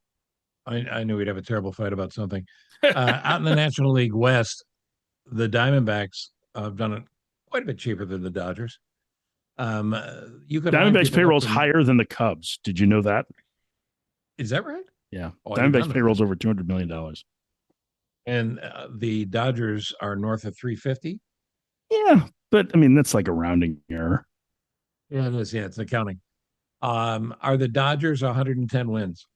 I knew we'd have a terrible fight about something. Out in the National League West, the Diamondbacks have done it quite a bit cheaper than the Dodgers. You could Diamondbacks payroll is higher than the Cubs. Did you know that? Is that right? Yeah. Diamondbacks payroll is over $200 million. And the Dodgers are north of 350. Yeah, but I mean that's like a rounding error. Yeah, it is. Yeah, it's accounting. Are the Dodgers 110 wins?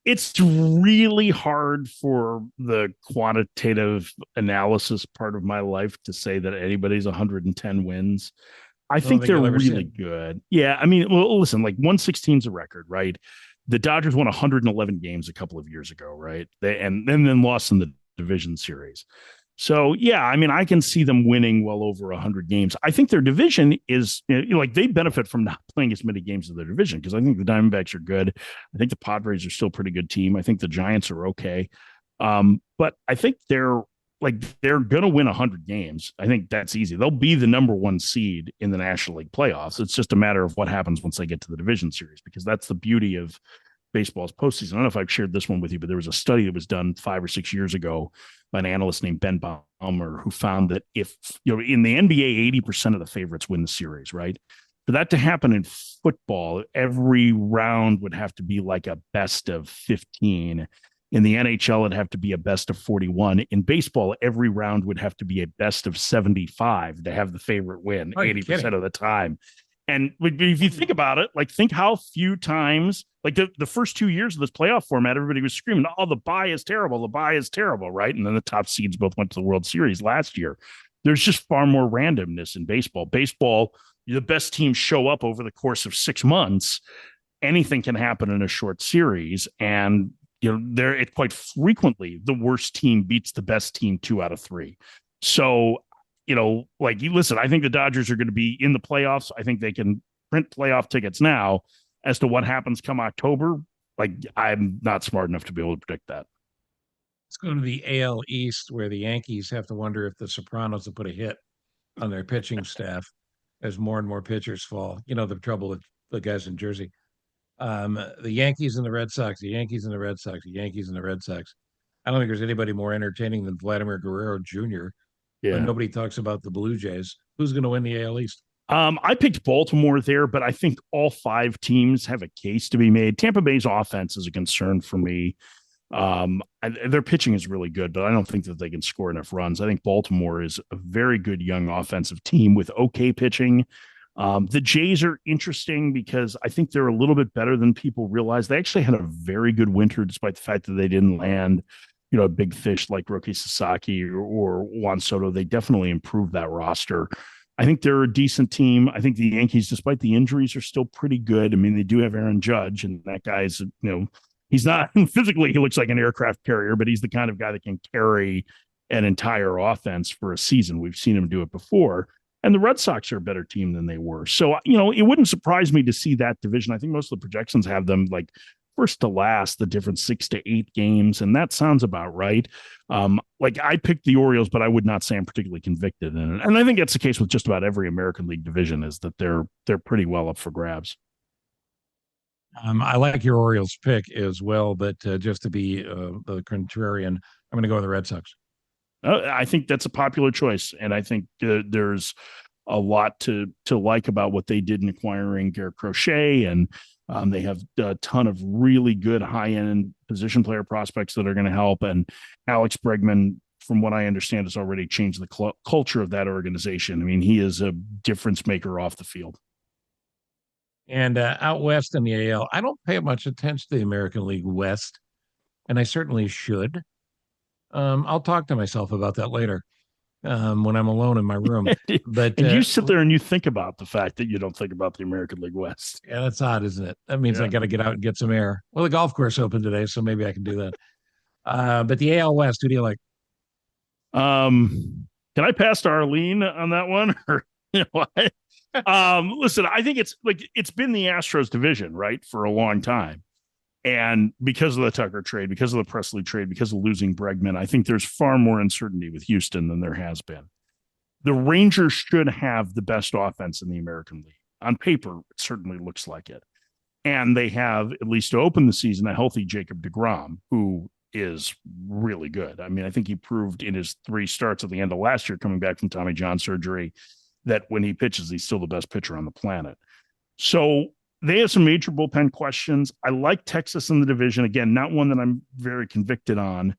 It's really hard for the quantitative analysis part of my life to say that anybody's 110 wins. I think they're really good. Yeah, I mean, well, listen, like 116 is a record, right? The Dodgers won 111 games a couple of years ago, right? And then lost in the division series. So, yeah, I mean, I can see them winning well over 100 games. I think their division is, like, they benefit from not playing as many games of their division because I think the Diamondbacks are good. I think the Padres are still a pretty good team. I think the Giants are okay. But I think they're going to win 100 games. I think that's easy. They'll be the number one seed in the National League playoffs. It's just a matter of what happens once they get to the division series because that's the beauty of baseball's postseason. I don't know if I've shared this one with you, but there was a study that was done 5 or 6 years ago by an analyst named Ben Baumer who found that if, in the NBA, 80% of the favorites win the series, right? For that to happen in football, every round would have to be like a best of 15. In the NHL, it'd have to be a best of 41. In baseball, every round would have to be a best of 75 to have the favorite win 80% of the time. And if you think about it, like think how few times, like the first 2 years of this playoff format, everybody was screaming, oh, the bye is terrible. The bye is terrible, right? And then the top seeds both went to the World Series last year. There's just far more randomness in baseball. Baseball, the best teams show up over the course of 6 months. Anything can happen in a short series. And, it quite frequently, the worst team beats the best team 2 out of 3. So, listen, I think the Dodgers are going to be in the playoffs. I think they can print playoff tickets now. As to what happens come October, I'm not smart enough to be able to predict that. Let's go to the AL East, where the Yankees have to wonder if the Sopranos will put a hit on their pitching staff as more and more pitchers fall. The trouble with the guys in Jersey. The Yankees and the Red Sox, the Yankees and the Red Sox, the Yankees and the Red Sox. I don't think there's anybody more entertaining than Vladimir Guerrero Jr., but nobody talks about the Blue Jays. Who's going to win the AL East? I picked Baltimore there, but I think all 5 teams have a case to be made. Tampa Bay's offense is a concern for me. Their pitching is really good, but I don't think that they can score enough runs. I think Baltimore is a very good young offensive team with okay pitching. The Jays are interesting because I think they're a little bit better than people realize. They actually had a very good winter, despite the fact that they didn't land, a big fish like Roki Sasaki or Juan Soto. They definitely improved that roster. I think they're a decent team. I think the Yankees, despite the injuries, are still pretty good. I mean, they do have Aaron Judge, and that guy's, he's not physically, he looks like an aircraft carrier, but he's the kind of guy that can carry an entire offense for a season. We've seen him do it before. And the Red Sox are a better team than they were. So, it wouldn't surprise me to see that division. I think most of the projections have them like first to last, the different 6 to 8 games. And that sounds about right. I picked the Orioles, but I would not say I'm particularly convicted in it. And I think that's the case with just about every American League division is that they're pretty well up for grabs. I like your Orioles pick as well, but just to be the contrarian, I'm going to go with the Red Sox. I think that's a popular choice, and I think there's a lot to like about what they did in acquiring Garrett Crochet, and they have a ton of really good high-end position player prospects that are going to help. And Alex Bregman, from what I understand, has already changed the culture of that organization. I mean, he is a difference maker off the field. And out west in the AL, I don't pay much attention to the American League West, and I certainly should. I'll talk to myself about that later when I'm alone in my room. But and you sit there and you think about the fact that you don't think about the American League West. Yeah, that's odd, isn't it? That means I got to get out and get some air. Well, the golf course opened today, so maybe I can do that. But the AL West, who do you like? Can I pass to Arlene on that one? Or what? Listen, I think it's been the Astros division, right, for a long time. And because of the Tucker trade, because of the Presley trade, because of losing Bregman, I think there's far more uncertainty with Houston than there has been. The Rangers should have the best offense in the American League. On paper, it certainly looks like it. And they have, at least to open the season, a healthy Jacob deGrom, who is really good. I mean, I think he proved in his 3 starts at the end of last year, coming back from Tommy John surgery, that when he pitches, he's still the best pitcher on the planet. So they have some major bullpen questions. I like Texas in the division. Again, not one that I'm very convicted on.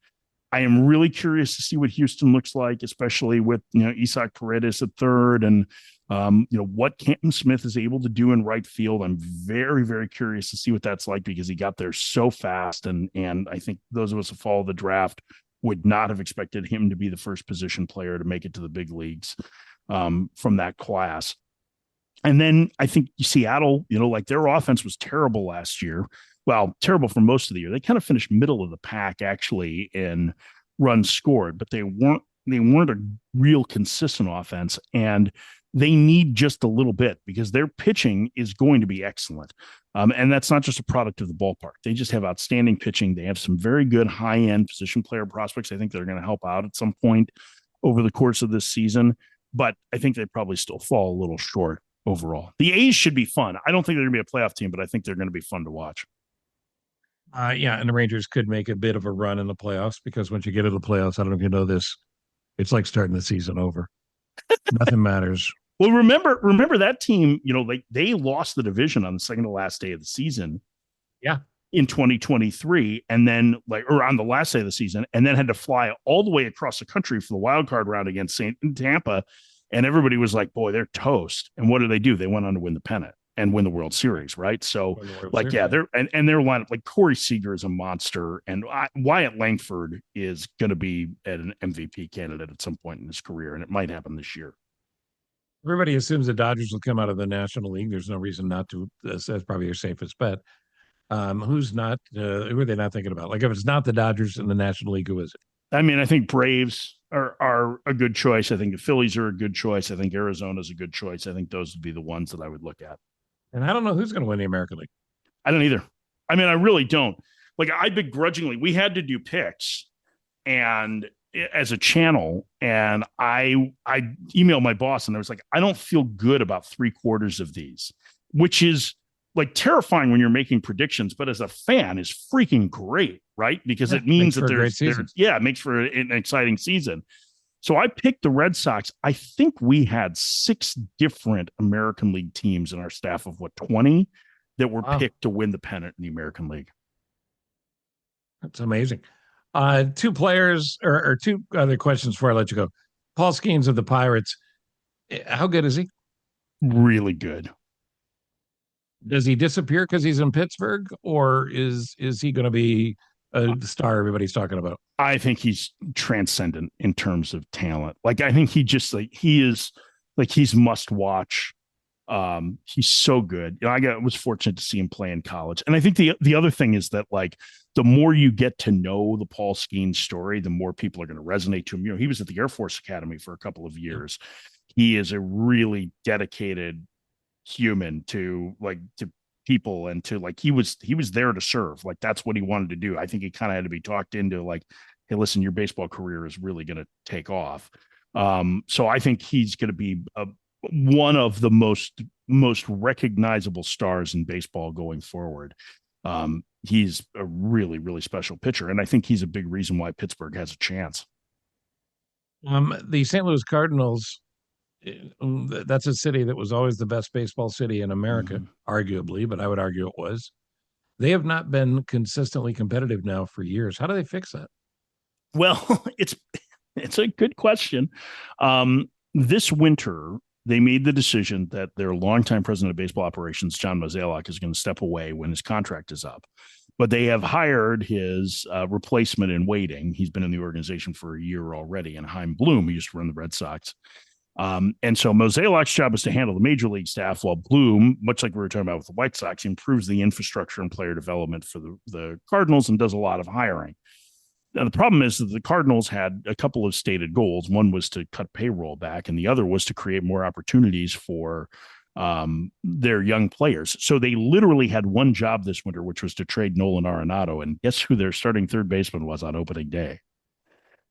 I am really curious to see what Houston looks like, especially with, Isaac Paredes at third and, what Canton Smith is able to do in right field. I'm very, very curious to see what that's like because he got there so fast. And I think those of us who follow the draft would not have expected him to be the first position player to make it to the big leagues from that class. And then I think Seattle, their offense was terrible last year. Well, terrible for most of the year. They kind of finished middle of the pack actually in runs scored, but they weren't a real consistent offense, and they need just a little bit because their pitching is going to be excellent. And that's not just a product of the ballpark. They just have outstanding pitching. They have some very good high-end position player prospects. I think they're going to help out at some point over the course of this season, but I think they probably still fall a little short overall. The A's should be fun. I don't think they're going to be a playoff team, but I think they're going to be fun to watch. And the Rangers could make a bit of a run in the playoffs because once you get into the playoffs, I don't know if you know this, it's like starting the season over. Nothing matters. Well, remember that team, they lost the division on the second to last day of the season. Yeah. In 2023, and then or on the last day of the season, and then had to fly all the way across the country for the wild card round against Tampa. And everybody was like, boy, they're toast. And what do? They went on to win the pennant and win the World Series, right? So they're their lineup, like Corey Seager is a monster, and Wyatt Langford is going to be an MVP candidate at some point in his career, and it might happen this year. Everybody assumes the Dodgers will come out of the National League. There's no reason not to. That's probably your safest bet. Who's not? Who are they not thinking about? Like, if it's not the Dodgers in the National League, who is it? I mean, I think Braves are a good choice. I think the Phillies are a good choice. I think Arizona's a good choice. I think those would be the ones that I would look at. And I don't know who's going to win the American League. I don't either. I mean, I really don't. Like, I begrudgingly, we had to do picks and as a channel, and I emailed my boss and I was like, I don't feel good about 3/4 of these, which is like terrifying when you're making predictions, but as a fan is freaking great, right? Because it means that it makes for an exciting season. So I picked the Red Sox. I think we had 6 different American League teams in our staff of 20 that were picked to win the pennant in the American League. That's amazing. 2 players or 2 other questions before I let you go. Paul Skeens of the Pirates. How good is he? Really good. Does he disappear because he's in Pittsburgh, or is he going to be a star everybody's talking about? I think he's transcendent in terms of talent. Like, I think he's must watch. He's so good. I was fortunate to see him play in college. And I think the other thing is that, like, the more you get to know the Paul Skeens story, the more people are going to resonate to him. He was at the Air Force Academy for a couple of years. He is a really dedicated human to people, and to he was there to serve. Like, that's what he wanted to do. I think he kind of had to be talked into, like, hey, listen, your baseball career is really going to take off. So I think he's going to be one of the most recognizable stars in baseball going forward. He's a really, really special pitcher, and I think he's a big reason why Pittsburgh has a chance. The St. Louis Cardinals, that's a city that was always the best baseball city in America, arguably, but I would argue it was. They have not been consistently competitive now for years. How do they fix that? Well, it's a good question. This winter, they made the decision that their longtime president of baseball operations, John Mozeliak, is going to step away when his contract is up. But they have hired his replacement in waiting. He's been in the organization for a year already, and Chaim Bloom, who used to run the Red Sox. And so Mozeliak's job is to handle the major league staff, while Bloom, much like we were talking about with the White Sox, improves the infrastructure and player development for the Cardinals and does a lot of hiring. Now, the problem is that the Cardinals had a couple of stated goals. One was to cut payroll back, and the other was to create more opportunities for their young players. So they literally had one job this winter, which was to trade Nolan Arenado. And guess who their starting third baseman was on opening day?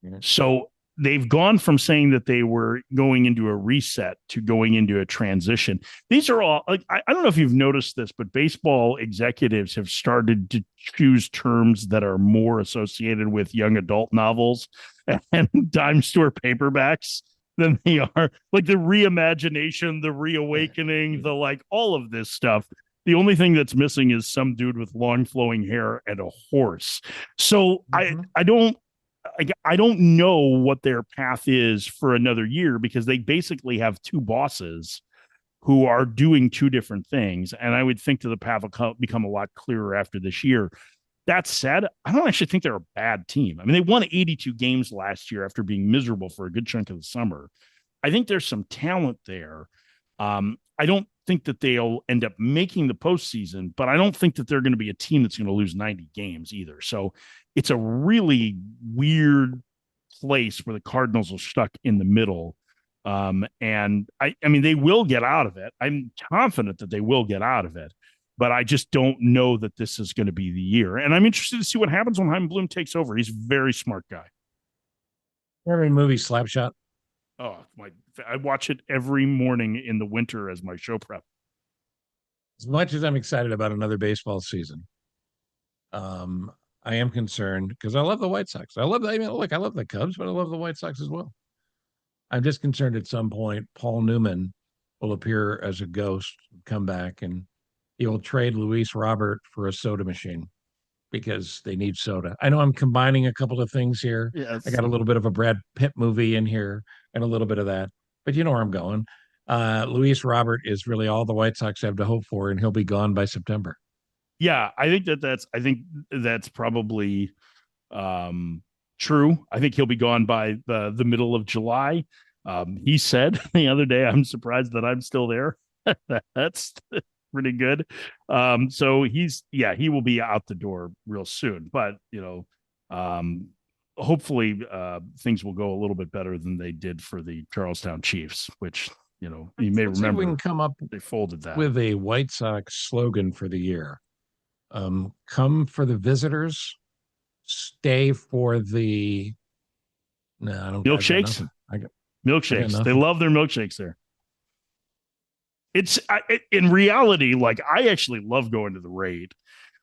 Yeah. So they've gone from saying that they were going into a reset to going into a transition. These are all, like, I don't know if you've noticed this, but baseball executives have started to choose terms that are more associated with young adult novels and dime store paperbacks than they are like the reimagination, the reawakening, the like all of this stuff. The only thing that's missing is some dude with long flowing hair and a horse. So I don't know what their path is for another year, because they basically have two bosses who are doing two different things. And I would think that the path will become a lot clearer after this year. That said, I don't actually think they're a bad team. I mean, they won 82 games last year after being miserable for a good chunk of the summer. I think there's some talent there. I don't think that they'll end up making the postseason, but I don't think that they're going to be a team that's going to lose 90 games either. So it's a really weird place where the Cardinals are stuck in the middle. And I mean, they will get out of it. I'm confident that they will get out of it. But I just don't know that this is going to be the year. And I'm interested to see what happens when Chaim Bloom takes over. He's a very smart guy. Every movie Slapshot. Oh, I watch it every morning in the winter as my show prep. As much as I'm excited about another baseball season, I am concerned because I love the White Sox. I love the Cubs, but I love the White Sox as well. I'm just concerned at some point Paul Newman will appear as a ghost, come back, and he will trade Luis Robert for a soda machine because they need soda. I know I'm combining a couple of things here. Yes. I got a little bit of a Brad Pitt movie in here and a little bit of that, but you know where I'm going. Luis Robert is really all the White Sox have to hope for, and he'll be gone by September. Yeah, I think that's probably true. I think he'll be gone by the middle of July. He said the other day, I'm surprised that I'm still there. That's pretty good. So he will be out the door real soon, but hopefully things will go a little bit better than they did for the Charlestown Chiefs, which, you may remember we can come up they folded that with a White Sox slogan for the year. Come for the visitors, stay for the milkshakes. Milkshakes. They love their milkshakes there. It's in reality, like, I actually love going to the Raid.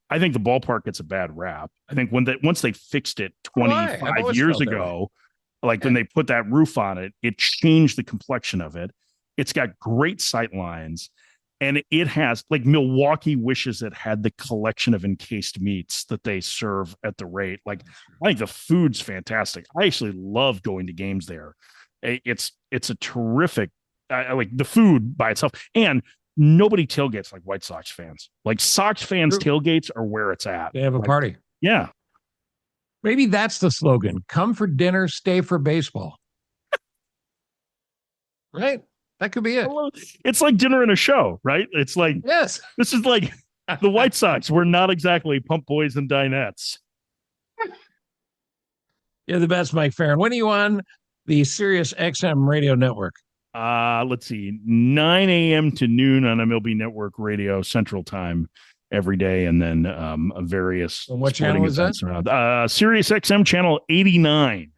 I think the ballpark gets a bad rap. I think once they fixed it 25 years ago, when they put that roof on it, it changed the complexion of it. It's got great sight lines, and it has, like, Milwaukee wishes it had the collection of encased meats that they serve at the Raid. Like, I think the food's fantastic. I actually love going to games there. It's a terrific. I like the food by itself, and nobody tailgates like White Sox fans. Like, Sox fans tailgates are where it's at. They have a party. Yeah. Maybe that's the slogan. Come for dinner, stay for baseball. Right? That could be it. It's like dinner and a show, right? It's like, yes, this is like the White Sox. We're not exactly pump boys and dinettes. You're the best, Mike Ferrin. When are you on the Sirius XM radio network? Let's see, 9 a.m. to noon on MLB Network Radio Central Time every day, and then various. And what channel is that? Sirius XM channel 89.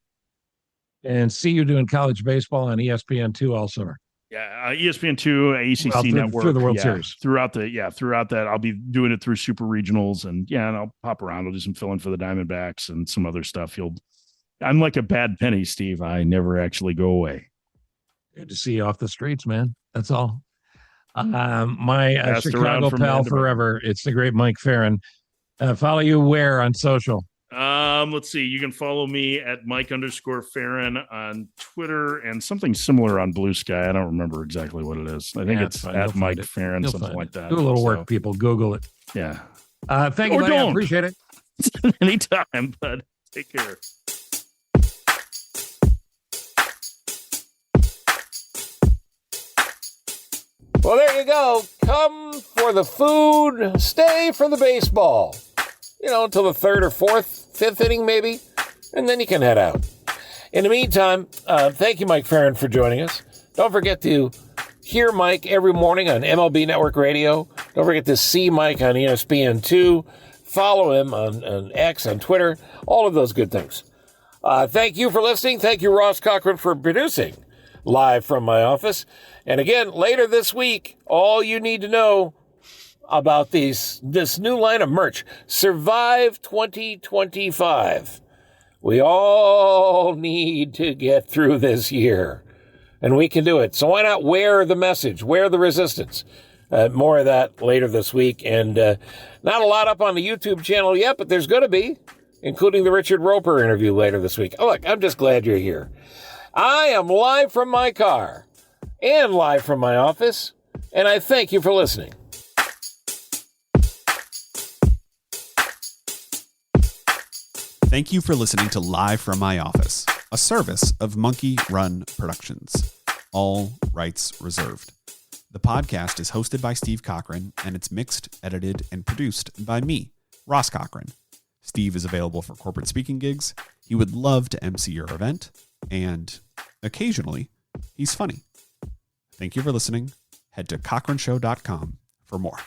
And see you doing college baseball on ESPN2 all summer. Yeah, ESPN2, ACC Network through the World Series. Throughout that, I'll be doing it through Super Regionals, and I'll pop around. I'll do some filling for the Diamondbacks and some other stuff. I'm like a bad penny, Steve. I never actually go away. Good to see you off the streets, man. That's all. My Chicago pal forever. It's the great Mike Ferrin. Follow you where on social? Let's see. You can follow me at Mike_Ferrin on Twitter, and something similar on Blue Sky. I don't remember exactly what it is. I think it's at Mike Ferrin, something like that. Do a little work, people. Google it. Yeah. Thank you, buddy. I appreciate it. Anytime, bud. Take care. Well, there you go. Come for the food, stay for the baseball. Until the third or fourth, fifth inning maybe, and then you can head out. In the meantime, thank you, Mike Ferrin, for joining us. Don't forget to Hear Mike every morning on MLB Network Radio. Don't forget to see Mike on ESPN2. Follow him on X, on Twitter, all of those good things. Thank you for listening. Thank you, Ross Cochran, for producing Live from My Office. And again, later this week, all you need to know about this new line of merch, Survive 2025. We all need to get through this year, and we can do it. So why not wear the message, wear the resistance? More of that later this week. And not a lot up on the YouTube channel yet, but there's going to be, including the Richard Roper interview later this week. Oh, look, I'm just glad you're here. I am live from my car and live from my office, and I thank you for listening. Thank you for listening to Live from My Office, a service of Monkey Run Productions. All rights reserved. The podcast is hosted by Steve Cochran, and it's mixed, edited, and produced by me, Ross Cochran. Steve is available for corporate speaking gigs. He would love to MC your event, and occasionally, he's funny. Thank you for listening. Head to cochranshow.com for more.